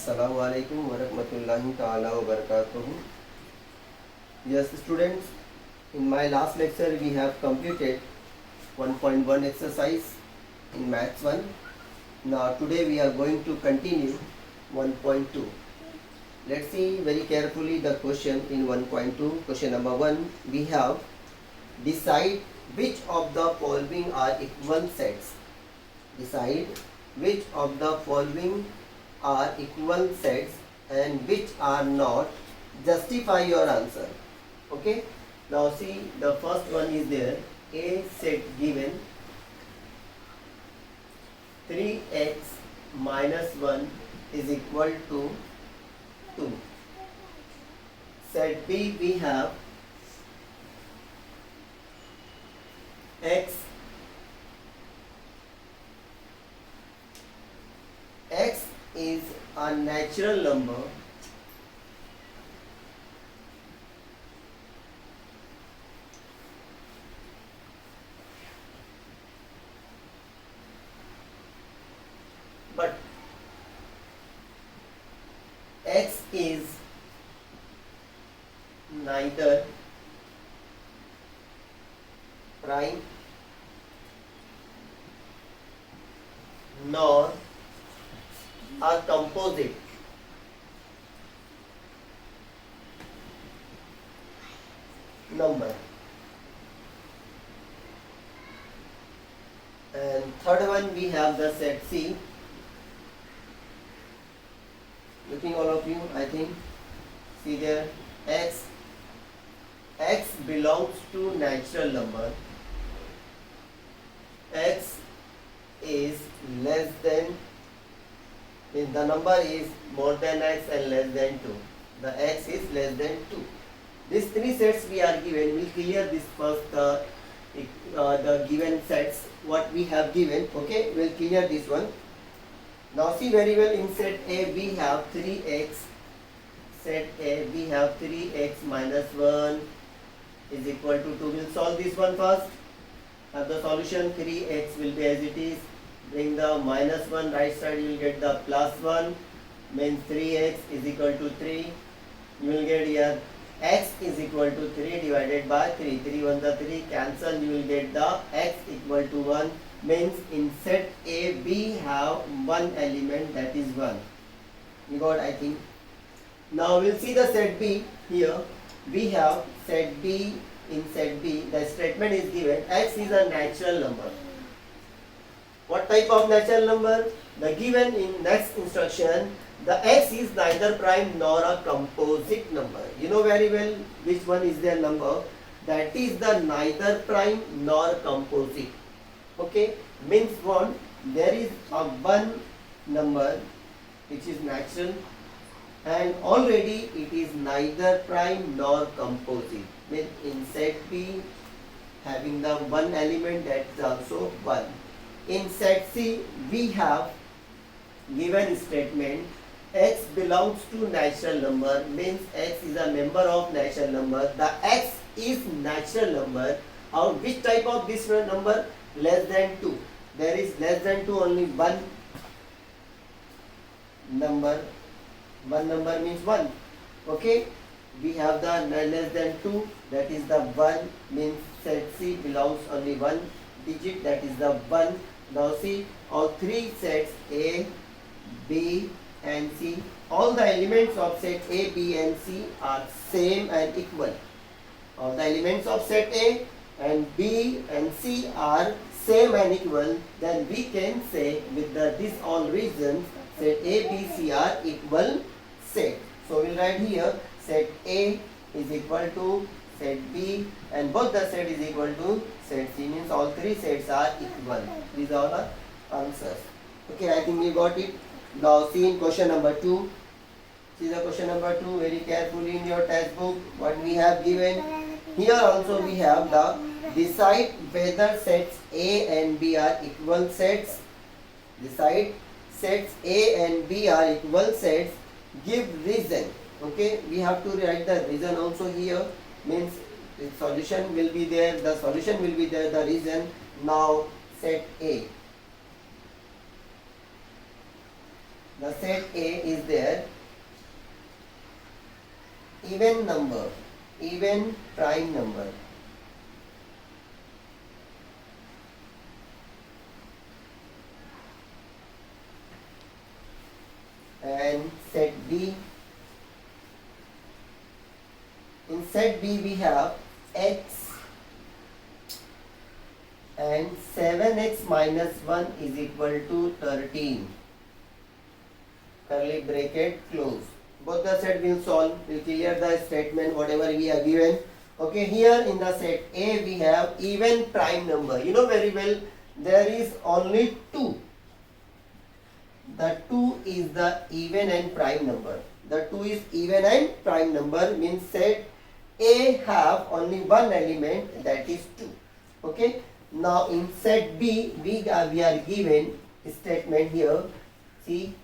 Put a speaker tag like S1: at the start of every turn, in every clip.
S1: Assalamu alaikum wa rahmatullahi ta'ala wa barakatuhu. Yes, students, in my last lecture we have completed 1.1 exercise in Maths 1. Now today we are going to continue 1.2. Let's see very carefully the question in 1.2. Question number 1, we have decide which of the following are equal sets. Decide which of the following are equal sets and which are not. Justify your answer. Okay, now see, the first one is there. A set given 3x minus 1 is equal to 2. Set B, we have x is a natural number but x is neither prime nor a composite number. And third one, we have the set C. Looking all of you, I think, see there, x belongs to natural number. X is less than, means the number is more than x and less than 2. The x is less than 2. These three sets we are given. We'll clear this first, the given sets what we have given. Okay, we'll clear this one. Now see very well, in set A we have 3x. Set A we have 3x minus 1 is equal to 2. We'll solve this one first. Have the solution. 3x will be as it is. Bring the minus 1 right side, you will get the plus 1, means 3x is equal to 3. You will get here x is equal to 3 divided by 3. 3 1 the 3 cancel, you will get the x equal to 1, means in set A we have one element, that is 1. You got, I think. Now we'll see the set B. Here we have set B. In set B the statement is given x is a natural number. What type of natural number? The given in next instruction, the x is neither prime nor a composite number. You know very well which one is their number. That is the neither prime nor composite. Okay, means what? There is a one number which is natural and already it is neither prime nor composite. Means in set B having the one element, that is also 1. In set C, we have given statement x belongs to natural number, means x is a member of natural number. The x is natural number. Or which type of this number? Less than 2. There is less than 2 only one number. One number means 1. Okay. We have the less than 2, that is the 1, means set C belongs only one digit, that is the 1. Now see, all three sets A, B and C, all the elements of set A, B and C are same and equal. All the elements of set A and B and C are same and equal, then we can say with these all reasons set A, B, C are equal set. So we'll write here set A is equal to set B and both the set is equal to set C, means all three sets are equal. These are all our answers. Okay, I think you got it. Now see in question number 2. See the question number 2 very carefully in your textbook. What we have given. Here also we have the decide whether sets A and B are equal sets. Decide sets A and B are equal sets. Give reason. Okay, we have to write the reason also here, means the solution will be there, the reason. Now set A. the set A is there even number, even prime number. And set B, in set B we have x and 7x minus 1 is equal to 13. Curly bracket close. Both the set will solve, will clear the statement whatever we are given. Okay, here in the set A we have even prime number. You know very well there is only 2. The 2 is the even and prime number. The 2 is even and prime number, means set A have only one element, that is 2. Okay. Now in set B we are given statement here. See,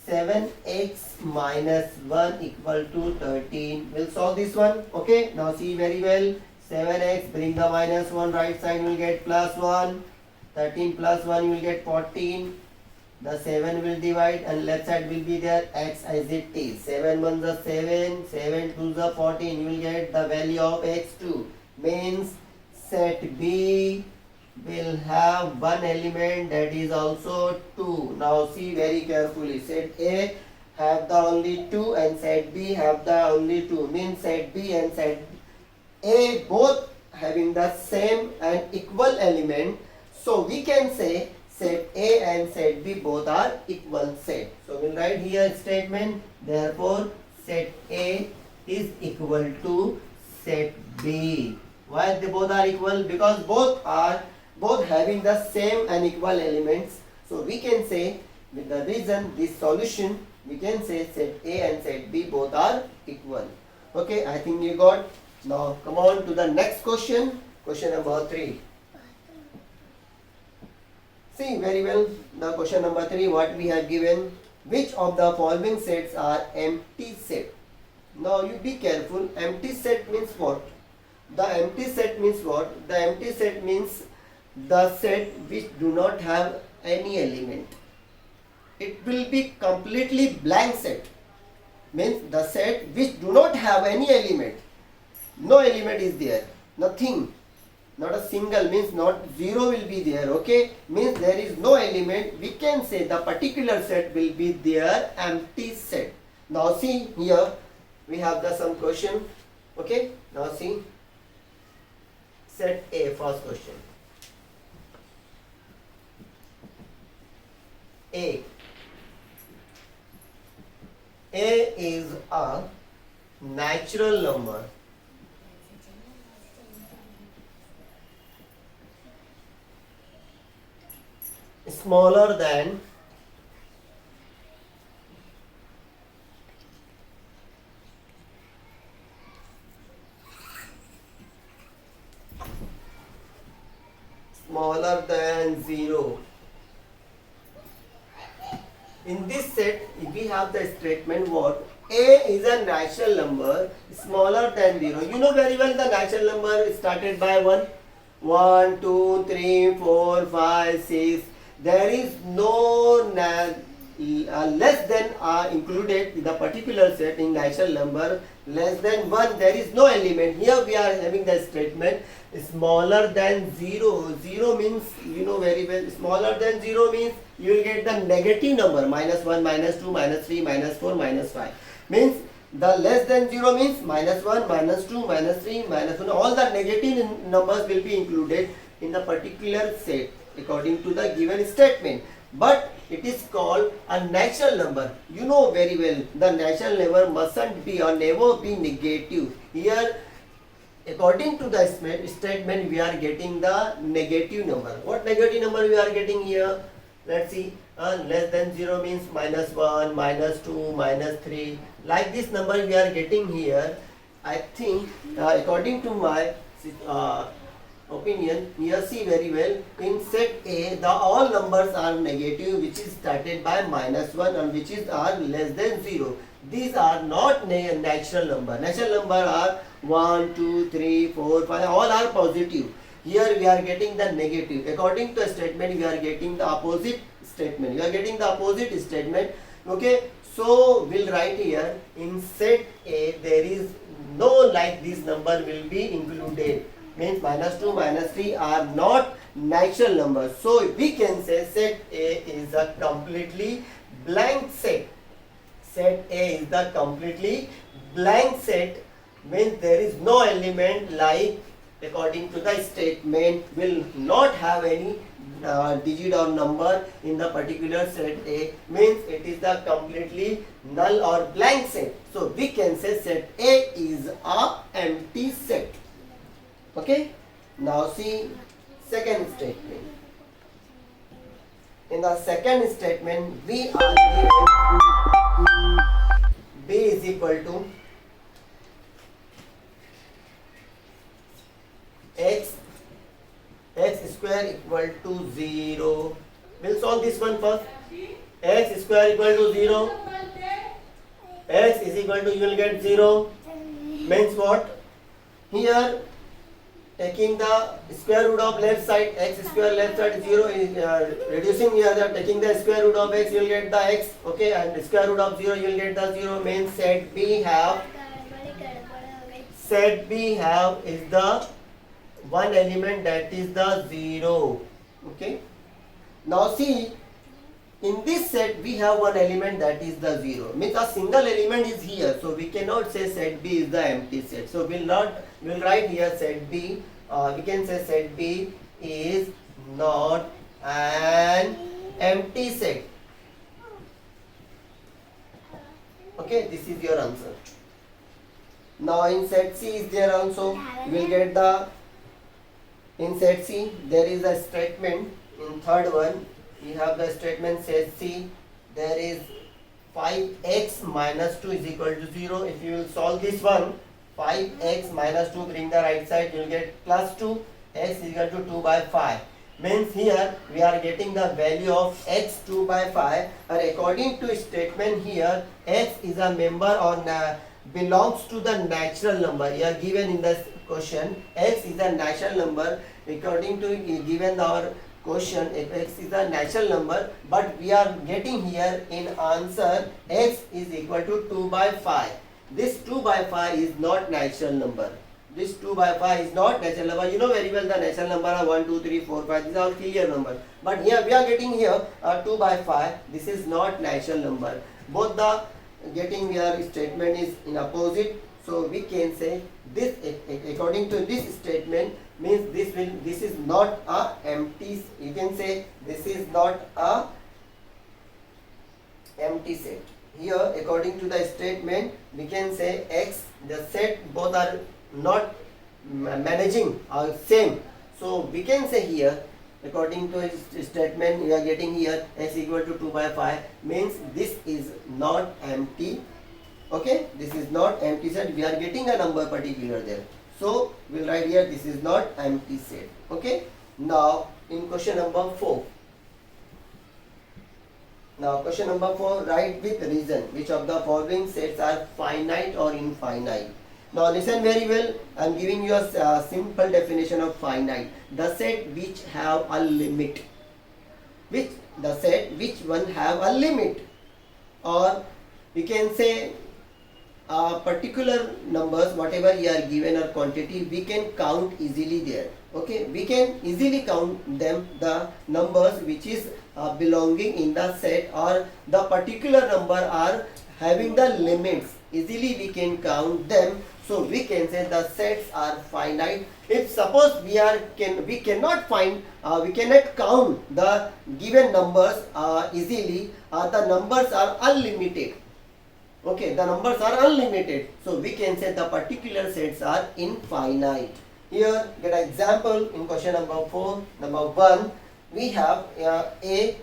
S1: 7x minus 1 equal to 13. We'll solve this one. Okay. Now see very well. 7x, bring the minus 1 right side, will get plus 1. 13 plus 1 you will get 14. The 7 will divide and left side will be there x as it is. 7 1 is 7, 7 2 is 14. You will get the value of x2. Means set B will have one element, that is also 2. Now see very carefully. Set A have the only 2 and set B have the only 2. Means set B and set A both having the same and equal element. So we can say set A and set B both are equal set. So we'll write here statement. Therefore, set A is equal to set B. Why they both are equal? Because both having the same and equal elements. So we can say with the reason this solution, we can say set A and set B both are equal. Okay, I think you got. Now come on to the next question. Question number 3. See very well the question number 3 what we have given. Which of the following sets are empty set? Now you be careful. Empty set means what? The empty set means what? The empty set means the set which do not have any element. It will be completely blank set. Means the set which do not have any element. No element is there. Nothing. Not a single, means not zero will be there. Okay, means there is no element. We can say the particular set will be their empty set. Now see here we have the some question. Okay, now see set A, first question. A is a natural number smaller than smaller than 0. In this set, we have the statement what? A is a natural number smaller than 0. You know very well the natural number started by 1. 1, 2, 3, 4, 5, 6. There is no less than included in the particular set in natural number. Less than 1, there is no element. Here we are having the statement smaller than 0. 0 means, you know very well, smaller than 0 means you will get the negative number, minus 1, minus 2, minus 3, minus 4, minus 5. Means the less than 0 means minus 1, minus 2, minus 3, minus 1. All the negative numbers will be included in the particular set according to the given statement. But it is called a natural number. You know very well the natural number mustn't be or never be negative. Here according to the statement we are getting the negative number. What negative number we are getting here? Let's see. Less than 0 means minus 1, minus 2, minus 3. Like this number we are getting here. I think according to my opinion, here see very well, in set A the all numbers are negative which is started by minus 1 and which is are less than 0. These are not natural number. Natural number are 1, 2, 3, 4, 5, all are positive. Here we are getting the negative. According to a statement we are getting the opposite statement. We are getting the opposite statement. Okay, so we'll write here in set A there is no like this number will be included, means -2 -3 are not natural numbers. So we can say set A is a completely blank set. Set A is the completely blank set, means there is no element like, according to the statement, will not have any digit or number in the particular set A, means it is the completely null or blank set. So we can say set A is a empty set. Okay, now see second statement. In the second statement we are given B is equal to x square equal to 0. We'll solve this one first. X square equal to 0. X is equal to, you will get 0. Means what? Here taking the square root of left side, x square left side 0 is reducing here, taking the square root of x you will get the x. Okay, and square root of 0 you will get the 0. Means set B have is the one element, that is the 0. Okay, now see in this set we have one element, that is the 0, means a single element is here, so we cannot say set B is the empty set. So we'll write here set B, we can say set B is not an empty set. Okay, this is your answer. Now in set C is there also, we'll get the, in set C there is a statement. In third one we have the statement set C, there is 5x minus 2 is equal to 0. If you will solve this one, 5x minus 2, bring the right side, you will get plus 2, x is equal to 2 by 5. Means here we are getting the value of x 2 by 5, and according to statement here x is a member or belongs to the natural number. Here given in the question x is a natural number, according to given our question x is a natural number, but we are getting here in answer x is equal to 2 by 5. This 2 by 5 is not natural number. This 2 by 5 is not natural number. You know very well the natural number are 1, 2, 3, 4, 5. These are all clear numbers. But here we are getting here 2 by 5. This is not natural number. Both the getting here statement is in opposite. So we can say this, according to this statement, means this is not a empty. You can say this is not a empty set. Here according to the statement we can say x, the set both are not managing or same. So we can say here according to his statement we are getting here x equal to 2 by 5, means this is not empty. Okay, this is not empty set. We are getting a number particular there. So we'll write here this is not empty set. Okay, now in question number 4. Now question number 4, write with reason which of the following sets are finite or infinite. Now listen very well, I am giving you a simple definition of finite. The set which have a limit. The set which one have a limit, or you can say particular numbers, whatever you are given or quantity, we can count easily there. Okay, we can easily count them, the numbers which is belonging in the set, or the particular number are having the limits, easily we can count them. So we can say the sets are finite. If suppose we cannot count the given numbers easily, the numbers are unlimited. Okay, the numbers are unlimited. So we can say the particular sets are infinite. Here get an example in question number 4. Number 1, we have a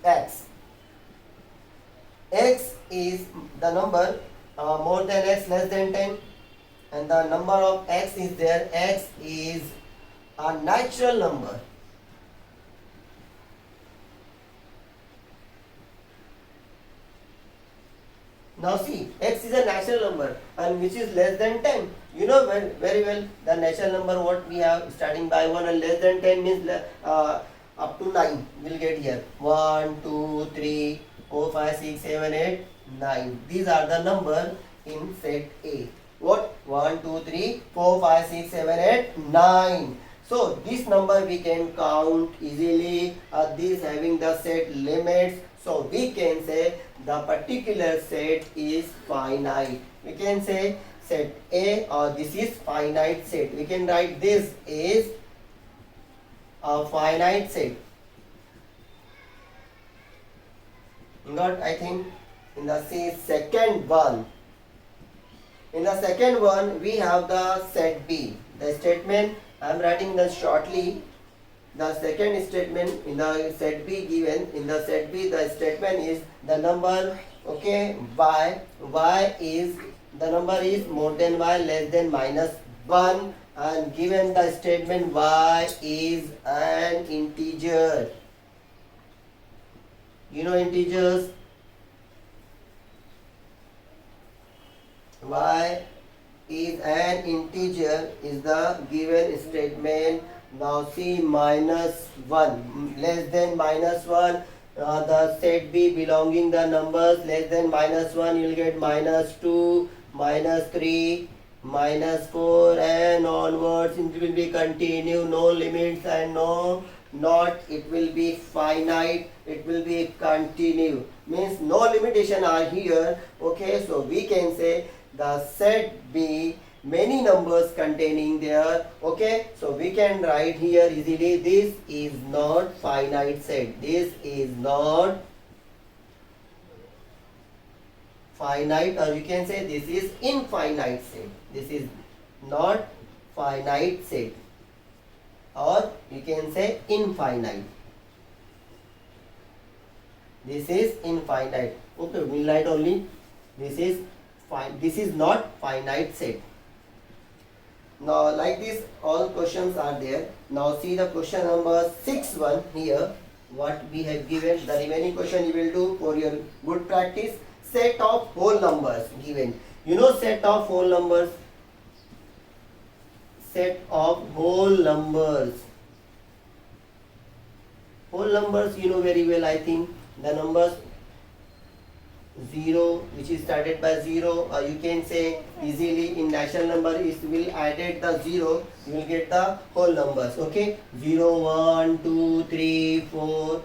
S1: x. X is the number more than x, less than 10, and the number of x is there. X is a natural number. Now see, x is a natural number and which is less than 10. You know very well the natural number what we have starting by 1 and less than 10 means up to 9 we'll get here. 1, 2, 3, 4, 5, 6, 7, 8, 9. These are the number in set A. What? 1, 2, 3, 4, 5, 6, 7, 8, 9. So this number we can count easily. These having the set limits. So we can say the particular set is finite. We can say set A, or this is finite set. We can write this is a finite set. Got, I think, in the second one. In the second one, we have the set B. The statement, I am writing this shortly. The second statement in the set B given, in the set B, the statement is the number, okay, y is, the number is more than y, less than minus 1, and given the statement y is an integer. You know integers, y is an integer is the given statement. Now see, minus 1, less than minus 1, the set B belonging the numbers less than minus 1, you will get minus 2, minus 3, minus 4, and onwards. It will be continue, no limits and no not. It will be finite, it will be continue, means no limitation are here. Okay, so we can say the set B many numbers containing there. Okay, so we can write here easily, this is not finite set, this is not finite, or you can say this is infinite set, this is not finite set, or you can say infinite, this is infinite. Okay, we write only this is fine, this is not finite set. Now like this all questions are there. Now see the question number 6-1 here, what we have given. The remaining question you will do for your good practice. Set of whole numbers given. You know set of whole numbers, set of whole numbers, whole numbers you know very well, I think. The numbers 0, which is started by 0, or you can say easily in natural number is will added the 0, you will get the whole numbers. Okay, 0, 1, 2, 3, 4,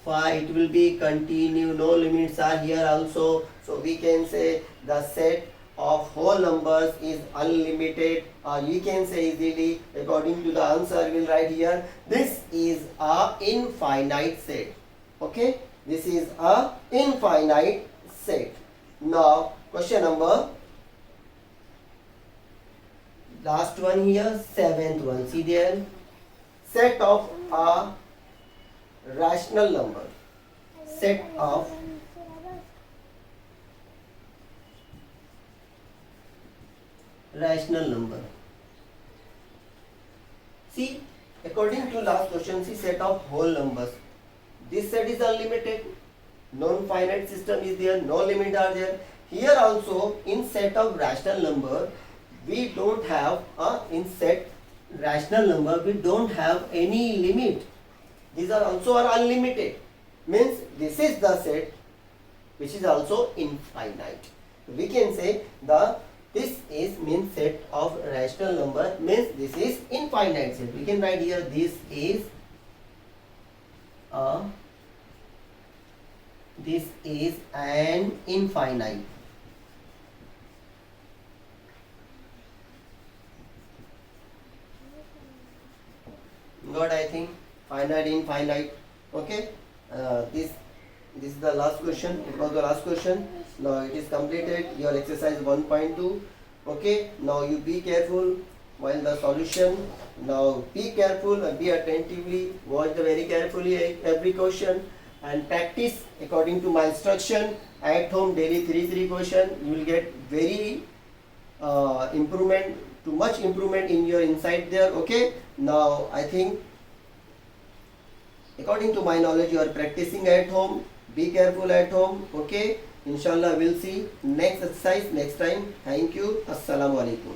S1: 5, it will be continue, no limits are here also. So we can say the set of whole numbers is unlimited, or you can say easily according to the answer we will write here, this is a infinite set. Okay, this is a infinite set. Now question number last one here, 7th one. See there, set of a rational number, set of rational number. See, according to last question, see set of whole numbers. This set is unlimited, non-finite system is there, no limit are there. Here also in set of rational number, we don't have in set rational number we don't have any limit. These are also are unlimited. Means this is the set which is also infinite. We can say the this is means set of rational number, means this is infinite set. We can write here this is an infinite. Got, I think, finite, infinite. Okay, this is the last question. It was the last question. Now it is completed your exercise 1.2. Okay, now you be careful while the solution. Now be careful and be attentively, watch the very carefully every question and practice according to my instruction at home daily 3 question. You will get very improvement, too much improvement in your insight there. Okay, now I think according to my knowledge you are practicing at home. Be careful at home. Okay, inshallah we'll see next exercise next time. Thank you. Assalamu alaikum.